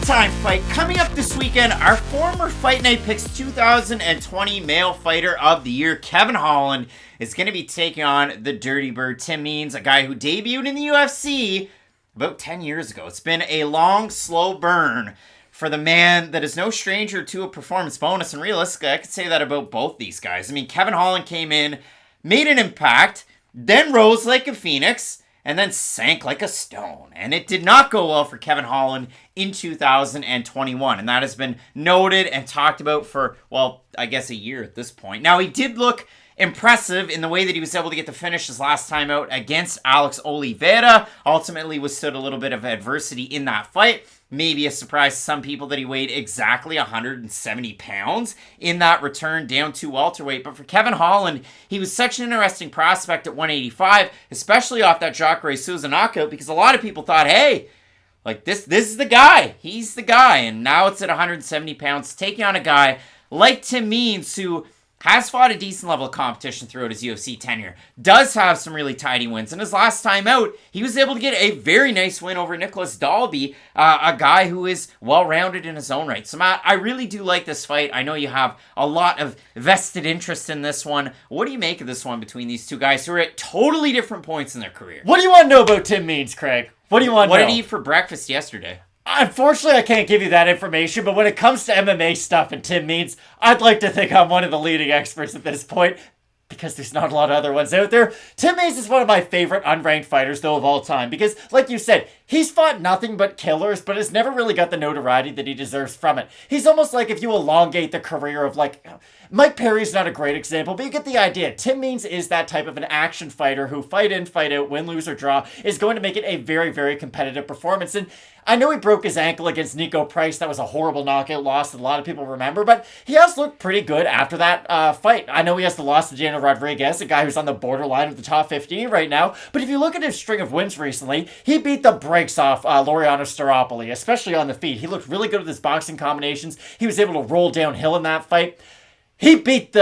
time fight coming up this weekend. Our former Fight Night Picks 2020 Male Fighter of the Year, Kevin Holland, is going to be taking on the Dirty Bird, Tim Means, a guy who debuted in the UFC about 10 years ago. It's been a long, slow burn for the man that is no stranger to a performance bonus, and realistically, I could say that about both these guys. I mean, Kevin Holland came in, made an impact, then rose like a phoenix, and then sank like a stone. And it did not go well for Kevin Holland in 2021. And that has been noted and talked about for, well, I guess a year at this point. Now, he did look impressive in the way that he was able to get the finish his last time out against Alex Oliveira. Ultimately withstood a little bit of adversity in that fight. Maybe a surprise to some people that he weighed exactly 170 pounds in that return down to welterweight. But for Kevin Holland, he was such an interesting prospect at 185, especially off that Jacare Souza knockout, because a lot of people thought, hey, like this is the guy. He's the guy. And now it's at 170 pounds, taking on a guy like Tim Means, who has fought a decent level of competition throughout his UFC tenure, does have some really tidy wins, and his last time out, he was able to get a very nice win over Nicholas Dalby, a guy who is well-rounded in his own right. So Matt, I really do like this fight. I know you have a lot of vested interest in this one. What do you make of this one between these two guys who are at totally different points in their career? What do you want to know about Tim Means, Craig? What do you want to know? What did he eat for breakfast yesterday? Unfortunately, I can't give you that information, but when it comes to MMA stuff and Tim Means, I'd like to think I'm one of the leading experts at this point, because there's not a lot of other ones out there. Tim Means is one of my favorite unranked fighters, though, of all time, because, like you said, he's fought nothing but killers, but has never really got the notoriety that he deserves from it. He's almost like if you elongate the career of, like, Mike Perry's not a great example, but you get the idea. Tim Means is that type of an action fighter who fight in, fight out, win, lose, or draw, is going to make it a very, very competitive performance. And I know he broke his ankle against Nico Price. That was a horrible knockout loss that a lot of people remember, but he has looked pretty good after that fight. I know he has the loss to Daniel Rodrigues, a guy who's on the borderline of the top 15 right now, but if you look at his string of wins recently, he beat the brakes off Laureano Staropoli, especially on the feet. He looked really good with his boxing combinations. He was able to roll downhill in that fight. He beat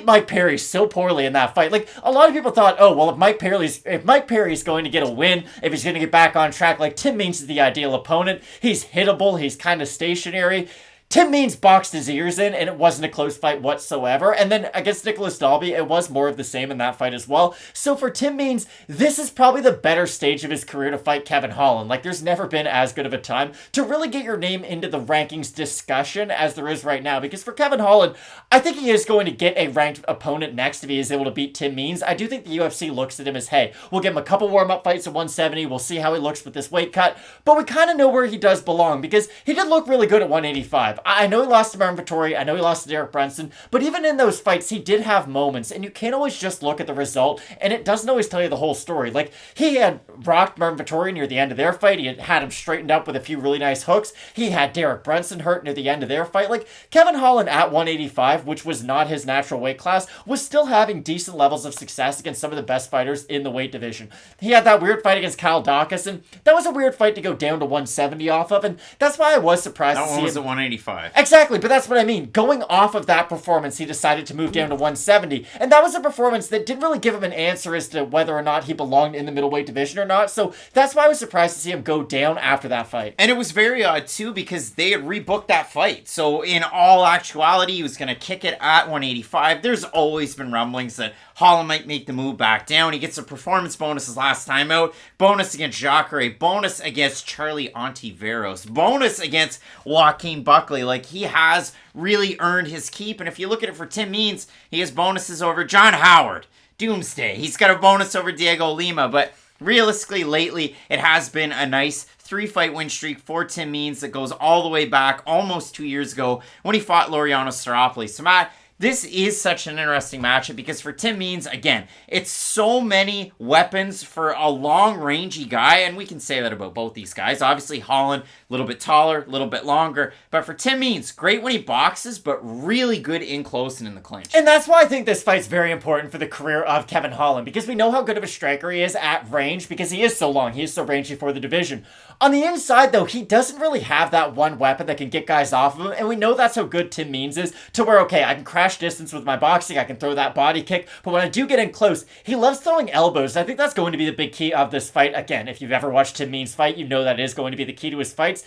Mike Perry so poorly in that fight. Like, a lot of people thought, oh, well, if Mike Perry's going to get a win, if he's going to get back on track, like, Tim Means is the ideal opponent. He's hittable. He's kind of stationary. Tim Means boxed his ears in, and it wasn't a close fight whatsoever. And then against Nicholas Dalby, it was more of the same in that fight as well. So for Tim Means, this is probably the better stage of his career to fight Kevin Holland. Like, there's never been as good of a time to really get your name into the rankings discussion as there is right now. Because for Kevin Holland, I think he is going to get a ranked opponent next if he is able to beat Tim Means. I do think the UFC looks at him as, hey, we'll give him a couple warm-up fights at 170. We'll see how he looks with this weight cut. But we kind of know where he does belong, because he did look really good at 185. I know he lost to Marvin Vettori. I know he lost to Derek Brunson. But even in those fights, he did have moments. And you can't always just look at the result. And it doesn't always tell you the whole story. Like, he had rocked Marvin Vettori near the end of their fight. He had him straightened up with a few really nice hooks. He had Derek Brunson hurt near the end of their fight. Like, Kevin Holland at 185, which was not his natural weight class, was still having decent levels of success against some of the best fighters in the weight division. He had that weird fight against Kyle Daukaus, and that was a weird fight to go down to 170 off of. And that's why I was surprised to see him. That one was at 185. Exactly, but that's what I mean. Going off of that performance, he decided to move down to 170. And that was a performance that didn't really give him an answer as to whether or not he belonged in the middleweight division or not. So that's why I was surprised to see him go down after that fight. And it was very odd, too, because they had rebooked that fight. So in all actuality, he was going to kick it at 185. There's always been rumblings that Holland might make the move back down. He gets a performance bonus his last time out. Bonus against Jacare. Bonus against Charlie Ontiveros. Bonus against Joaquin Buckley. Like, he has really earned his keep. And if you look at it for Tim Means, he has bonuses over John Howard, Doomsday. He's got a bonus over Diego Lima. But realistically, lately, it has been a nice 3-fight win streak for Tim Means that goes all the way back almost 2 years ago when he fought Laureano Staropoli. So, Matt, this is such an interesting matchup because for Tim Means, again, it's so many weapons for a long-rangey guy, and we can say that about both these guys. Obviously, Holland, a little bit taller, a little bit longer, but for Tim Means, great when he boxes, but really good in close and in the clinch. And that's why I think this fight's very important for the career of Kevin Holland, because we know how good of a striker he is at range, because he is so long, he is so rangy for the division. On the inside, though, he doesn't really have that one weapon that can get guys off of him, and we know that's how good Tim Means is, to where, okay, I can crash distance with my boxing, I can throw that body kick, but when I do get in close, he loves throwing elbows. I think that's going to be the big key of this fight. Again, if you've ever watched Tim Means fight, you know that is going to be the key to his fights.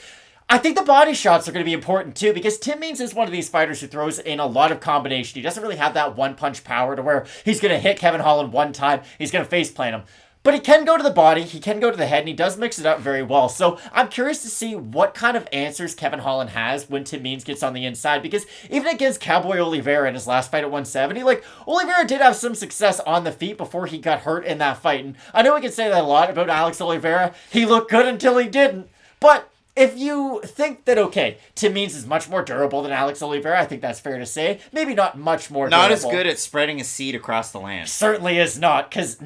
I think the body shots are going to be important too, because Tim Means is one of these fighters who throws in a lot of combination. He doesn't really have that one punch power to where he's going to hit Kevin Holland one time, he's going to face plant him. But he can go to the body, he can go to the head, and he does mix it up very well. So I'm curious to see what kind of answers Kevin Holland has when Tim Means gets on the inside, because even against Cowboy Oliveira in his last fight at 170, like, Oliveira did have some success on the feet before he got hurt in that fight. And I know we can say that a lot about Alex Oliveira. He looked good until he didn't. But if you think that, okay, Tim Means is much more durable than Alex Oliveira, I think that's fair to say. Maybe not much more durable. Not as good at spreading his seed across the land. Certainly is not, because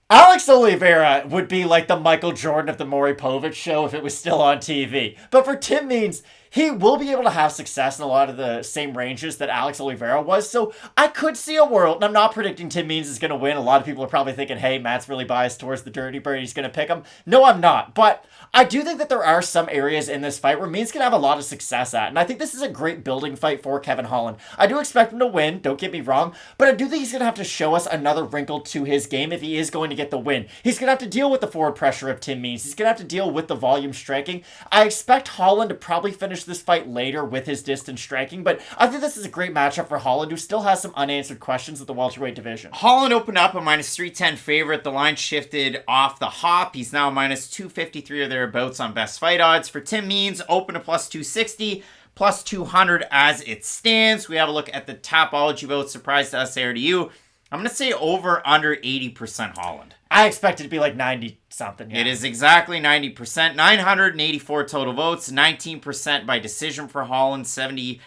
Alex Oliveira would be like the Michael Jordan of the Maury Povich show if it was still on TV. But for Tim Means, he will be able to have success in a lot of the same ranges that Alex Oliveira was. So I could see a world, and I'm not predicting Tim Means is going to win. A lot of people are probably thinking, hey, Matt's really biased towards the Dirty Bird. He's going to pick him. No, I'm not. But I do think that there are some areas in this fight where Means can have a lot of success at. And I think this is a great building fight for Kevin Holland. I do expect him to win, don't get me wrong. But I do think he's going to have to show us another wrinkle to his game if he is going to get the win. He's going to have to deal with the forward pressure of Tim Means. He's going to have to deal with the volume striking. I expect Holland to probably finish this fight later with his distance striking, but I think this is a great matchup for Holland, who still has some unanswered questions at the welterweight division. Holland opened up a minus 310 favorite. The line shifted off the hop. He's now minus 253 or thereabouts on best fight odds. For Tim Means, open to plus 260, plus 200 as it stands. We have a look at the Topology votes. Surprise to us there to you. I'm going to say over under 80% Holland. I expect it to be like 90-something. Yeah. It is exactly 90%. 984 total votes. 19% by decision for Holland. 70%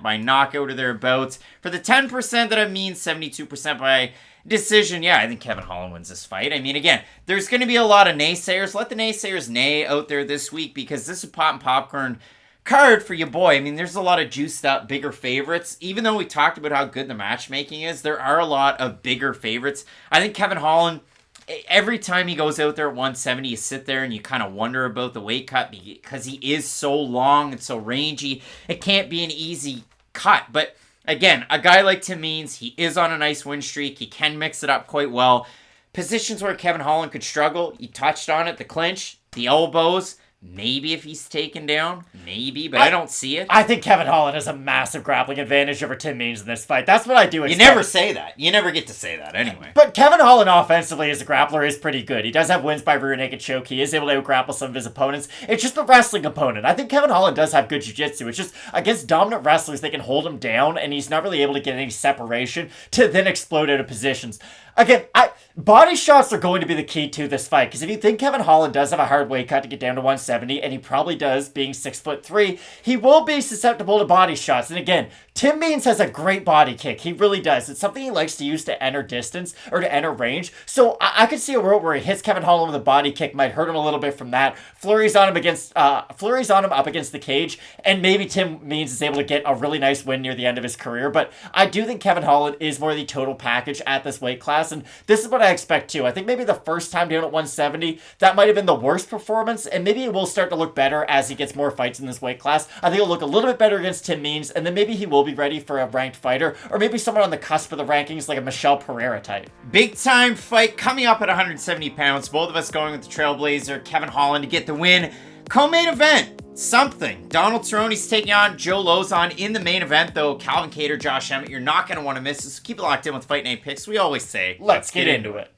by knockout or thereabouts. For the 10% that I mean, 72% by decision. Yeah, I think Kevin Holland wins this fight. I mean, again, there's going to be a lot of naysayers. Let the naysayers neigh out there this week, because this is pop and popcorn card for your boy. I mean, there's a lot of juiced up bigger favorites. Even though we talked about how good the matchmaking is, there are a lot of bigger favorites. I think Kevin Holland, every time he goes out there at 170, you sit there and you kind of wonder about the weight cut, because he is so long and so rangy. It can't be an easy cut. But again, a guy like Tim Means, he is on a nice win streak. He can mix it up quite well. Positions where Kevin Holland could struggle, you touched on it, the clinch, the elbows. Maybe if he's taken down, maybe, but I don't see it. I think Kevin Holland has a massive grappling advantage over Tim Means in this fight. That's what I do expect. You never say that. You never get to say that anyway. But Kevin Holland offensively as a grappler is pretty good. He does have wins by rear naked choke. He is able to grapple some of his opponents. It's just the wrestling component. I think Kevin Holland does have good jiu-jitsu. It's just against dominant wrestlers, they can hold him down, and he's not really able to get any separation to then explode out of positions. Again, body shots are going to be the key to this fight, because if you think Kevin Holland does have a hard weight cut to get down to 170, and he probably does, being 6'3", he will be susceptible to body shots. And again, Tim Means has a great body kick. He really does. It's something he likes to use to enter distance or to enter range. So I could see a world where he hits Kevin Holland with a body kick, might hurt him a little bit from that. Flurries on him up against the cage, and maybe Tim Means is able to get a really nice win near the end of his career. But I do think Kevin Holland is more the total package at this weight class, and this is what I expect too. I think maybe the first time down at 170, that might have been the worst performance, and maybe it will start to look better as he gets more fights in this weight class. I think he'll look a little bit better against Tim Means, and then maybe he will be ready for a ranked fighter, or maybe someone on the cusp of the rankings like a Michelle Pereira type. Big time fight coming up at 170 pounds. Both of us going with the Trailblazer, Kevin Holland, to get the win. Co-main event, something. Donald Cerrone's taking on Joe Lozon in the main event, though. Calvin Kattar, Josh Emmett, you're not going to want to miss this. Keep it locked in with Fight Night Picks. We always say, let's get into it.